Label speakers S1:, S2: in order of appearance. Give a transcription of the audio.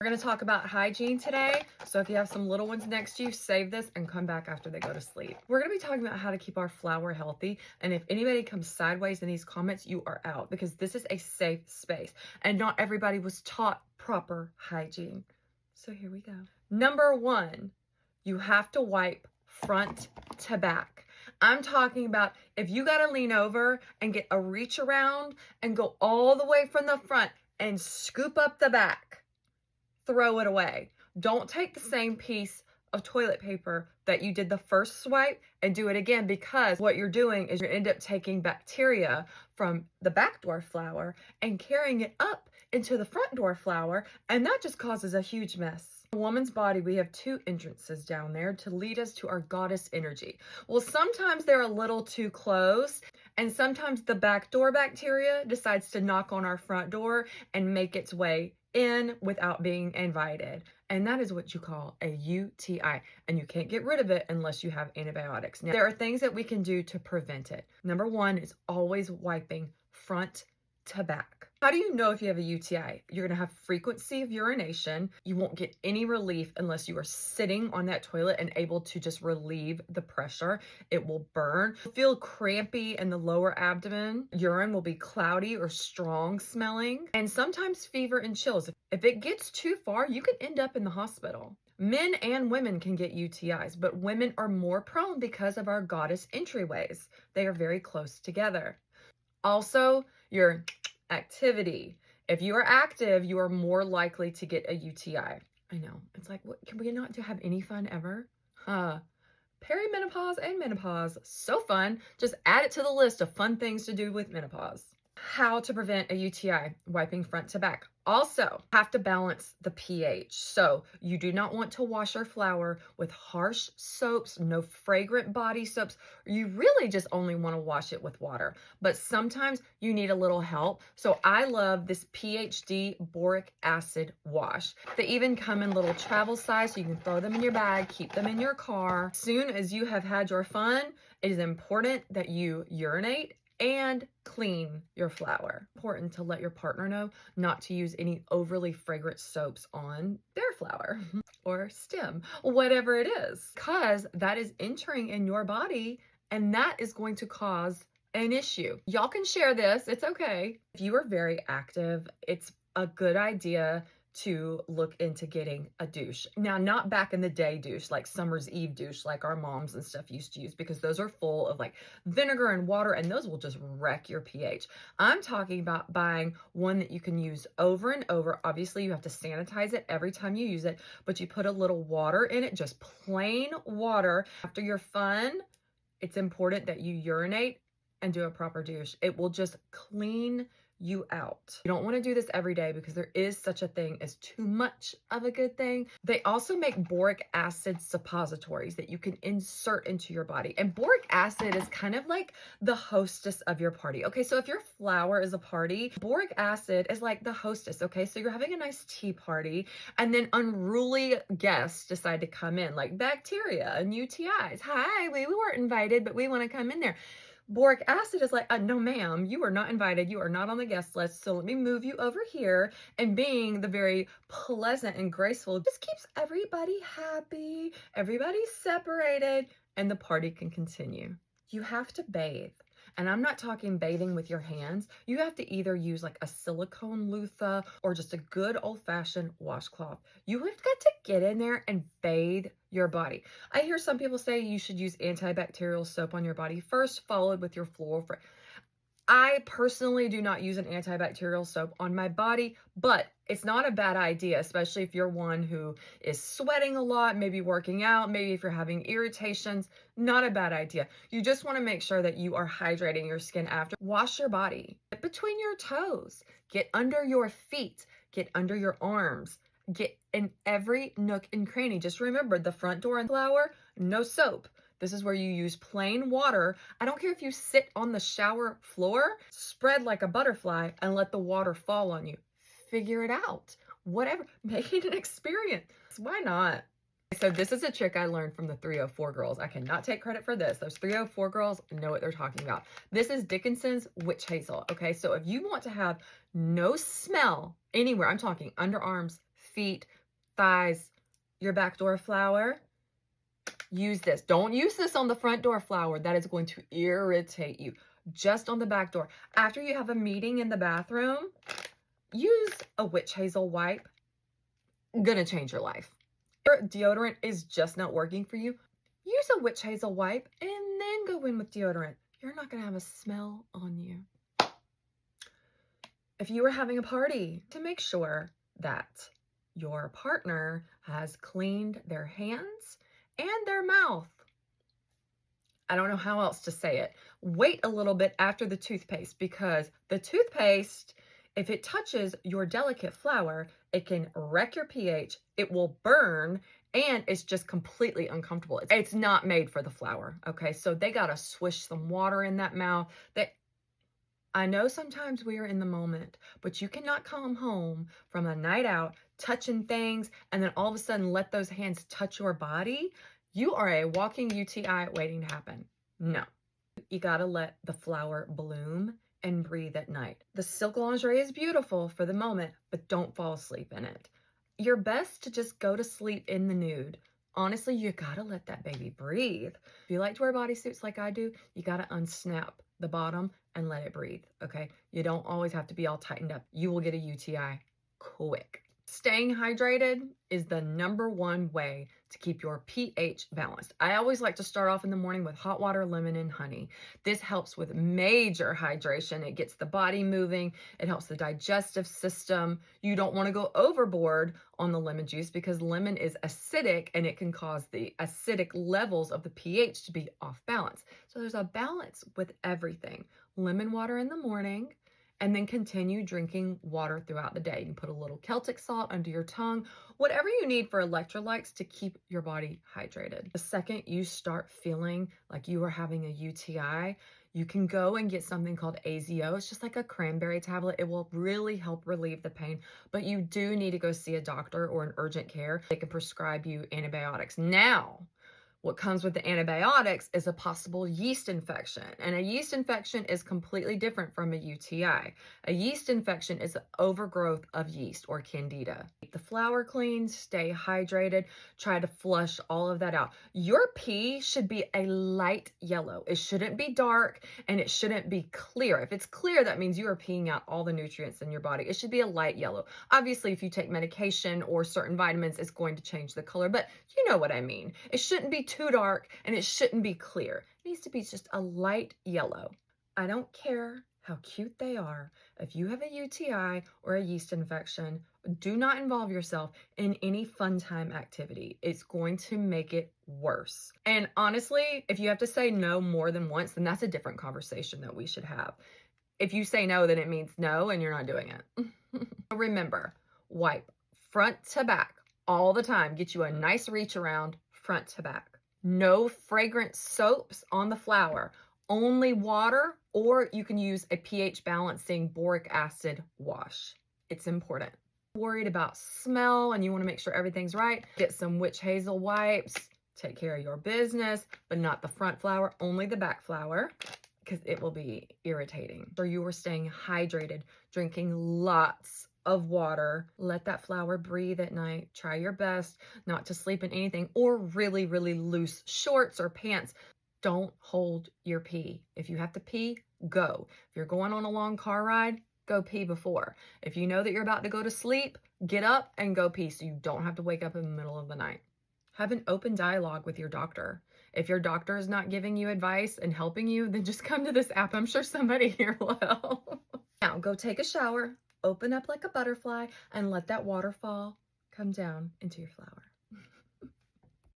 S1: We're going to talk about hygiene today. So if you have some little ones next to you, save this and come back after they go to sleep. We're going to be talking about how to keep our flower healthy. And if anybody comes sideways in these comments, you are out, because this is a safe space and not everybody was taught proper hygiene. So here we go. Number one, you have to wipe front to back. I'm talking about if you got to lean over and get a reach around and go all the way from the front and scoop up the back. Throw it away. Don't take the same piece of toilet paper that you did the first swipe and do it again, because what you're doing is you end up taking bacteria from the back door flower and carrying it up into the front door flower, and that just causes a huge mess. In a woman's body, we have two entrances down there to lead us to our goddess energy. Well, sometimes they're a little too close, and sometimes the back door bacteria decides to knock on our front door and make its way in without being invited. And that is what you call a UTI. And you can't get rid of it unless you have antibiotics. Now, there are things that we can do to prevent it. Number one is always wiping front to back. How do you know if you have a UTI? You're going to have frequency of urination. You won't get any relief unless you are sitting on that toilet and able to just relieve the pressure. It will burn. You'll feel crampy in the lower abdomen. Urine will be cloudy or strong smelling, and sometimes fever and chills. If it gets too far, you can end up in the hospital. Men and women can get UTIs, but women are more prone because of our goddess entryways. They are very close together. Also, your activity. If you are active, you are more likely to get a UTI. I know. It's like, what, can we not have any fun ever? Perimenopause and menopause. So fun. Just add it to the list of fun things to do with menopause. How to prevent a UTI, wiping front to back. Also, have to balance the pH. So you do not want to wash your flower with harsh soaps, no fragrant body soaps. You really just only want to wash it with water. But sometimes you need a little help. So I love this PhD boric acid wash. They even come in little travel size, so you can throw them in your bag, keep them in your car. As soon as you have had your fun, it is important that you urinate and clean your flower. Important to let your partner know not to use any overly fragrant soaps on their flower or stem, whatever it is, because that is entering in your body and that is going to cause an issue. Y'all can share this, it's okay. If you are very active, it's a good idea to look into getting a douche. Now, not back in the day douche, like summer's eve douche, like our moms and stuff used to use, because those are full of like vinegar and water, and those will just wreck your pH. I'm talking about buying one that you can use over and over. Obviously, you have to sanitize it every time you use it, but you put a little water in it, just plain water. After you're fun, it's important that you urinate and do a proper douche. It will just clean you out. You don't want to do this every day because there is such a thing as too much of a good thing. They also make boric acid suppositories that you can insert into your body. And boric acid is kind of like the hostess of your party. Okay, so if your flower is a party, boric acid is like the hostess. Okay, so you're having a nice tea party and then unruly guests decide to come in, like bacteria and UTIs. Hi, we weren't invited, but we want to come in there. Boric acid is like, no ma'am, you are not invited. You are not on the guest list. So let me move you over here. And being the very pleasant and graceful just keeps everybody happy. Everybody's separated and the party can continue. You have to bathe. And I'm not talking bathing with your hands. You have to either use like a silicone loofah or just a good old-fashioned washcloth. You have got to get in there and bathe your body. I hear some people say you should use antibacterial soap on your body first, followed with your floral fragrance. I personally do not use an antibacterial soap on my body, but it's not a bad idea, especially if you're one who is sweating a lot, maybe working out, maybe if you're having irritations, not a bad idea. You just want to make sure that you are hydrating your skin after. Wash your body. Get between your toes. Get under your feet. Get under your arms. Get in every nook and cranny. Just remember, the front door and flower, no soap. This is where you use plain water. I don't care if you sit on the shower floor, spread like a butterfly and let the water fall on you. Figure it out. Whatever. Make it an experience. Why not? So this is a trick I learned from the 304 girls. I cannot take credit for this. Those 304 girls know what they're talking about. This is Dickinson's Witch Hazel. Okay, so if you want to have no smell anywhere, I'm talking underarms, feet, thighs, your back door flour. Use this. Don't use this on the front door flour. That is going to irritate you. Just on the back door. After you have a meeting in the bathroom, use a witch hazel wipe. Gonna change your life. Your deodorant is just not working for you. Use a witch hazel wipe and then go in with deodorant. You're not gonna have a smell on you. If you were having a party, to make sure that your partner has cleaned their hands and their mouth. I don't know how else to say it. Wait a little bit after the toothpaste, because the toothpaste, if it touches your delicate flour, it can wreck your pH, it will burn, and it's just completely uncomfortable. It's not made for the flour, okay? So they gotta swish some water in that mouth. I know sometimes we are in the moment, but you cannot come home from a night out touching things and then all of a sudden let those hands touch your body. You are a walking UTI waiting to happen. No. You gotta let the flower bloom and breathe at night. The silk lingerie is beautiful for the moment, but don't fall asleep in it. You're best to just go to sleep in the nude. Honestly, you gotta let that baby breathe. If you like to wear bodysuits like I do, you gotta unsnap the bottom and let it breathe, okay? You don't always have to be all tightened up. You will get a UTI quick. Staying hydrated is the #1 way to keep your pH balanced. I always like to start off in the morning with hot water, lemon, and honey. This helps with major hydration. It gets the body moving. It helps the digestive system. You don't want to go overboard on the lemon juice because lemon is acidic and it can cause the acidic levels of the pH to be off balance. So there's a balance with everything. Lemon water in the morning, and then continue drinking water throughout the day. You can put a little Celtic salt under your tongue, whatever you need for electrolytes to keep your body hydrated. The second you start feeling like you are having a UTI, you can go and get something called AZO. It's just like a cranberry tablet. It will really help relieve the pain, but you do need to go see a doctor or an urgent care. They can prescribe you antibiotics. Now, what comes with the antibiotics is a possible yeast infection, and a yeast infection is completely different from a UTI. A yeast infection is the overgrowth of yeast or candida. Keep the flour clean, stay hydrated, try to flush all of that out. Your pee should be a light yellow. It shouldn't be dark and it shouldn't be clear. If it's clear, that means you are peeing out all the nutrients in your body. It should be a light yellow. Obviously, if you take medication or certain vitamins, it's going to change the color, but you know what I mean. It shouldn't be too dark and it shouldn't be clear. It needs to be just a light yellow. I don't care how cute they are. If you have a UTI or a yeast infection, do not involve yourself in any fun time activity. It's going to make it worse. And honestly, if you have to say no more than once, then that's a different conversation that we should have. If you say no, then it means no and you're not doing it. Remember, wipe front to back all the time. Get you a nice reach around front to back. No fragrant soaps on the flour, only water, or you can use a pH balancing boric acid wash. It's important. Worried about smell and you want to make sure everything's right, get some witch hazel wipes, take care of your business, but not the front flour, only the back flour, because it will be irritating. So you are staying hydrated, drinking lots of water. Let that flour breathe at night. Try your best not to sleep in anything or really, really loose shorts or pants. Don't hold your pee. If you have to pee, go. If you're going on a long car ride, go pee before. If you know that you're about to go to sleep, get up and go pee so you don't have to wake up in the middle of the night. Have an open dialogue with your doctor. If your doctor is not giving you advice and helping you, then just come to this app. I'm sure somebody here will. Now go take a shower. Open up like a butterfly and let that waterfall come down into your flower.